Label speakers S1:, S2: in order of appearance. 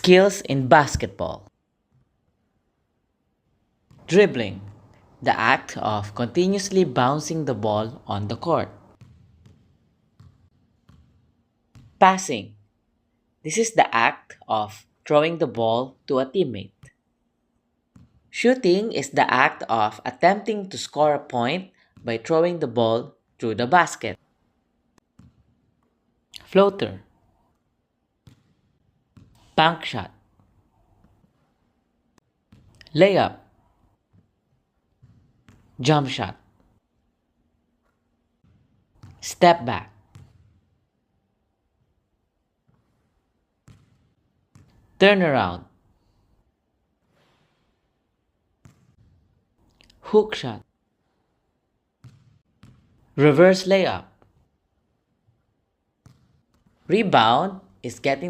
S1: Skills in basketball. Dribbling, the act of continuously bouncing the ball on the court. Passing, this is the act of throwing the ball to a teammate. Shooting is the act of attempting to score a point by throwing the ball through the basket. Floater, bank shot, layup, jump shot, step back, turnaround, hook shot, reverse layup. Rebound is getting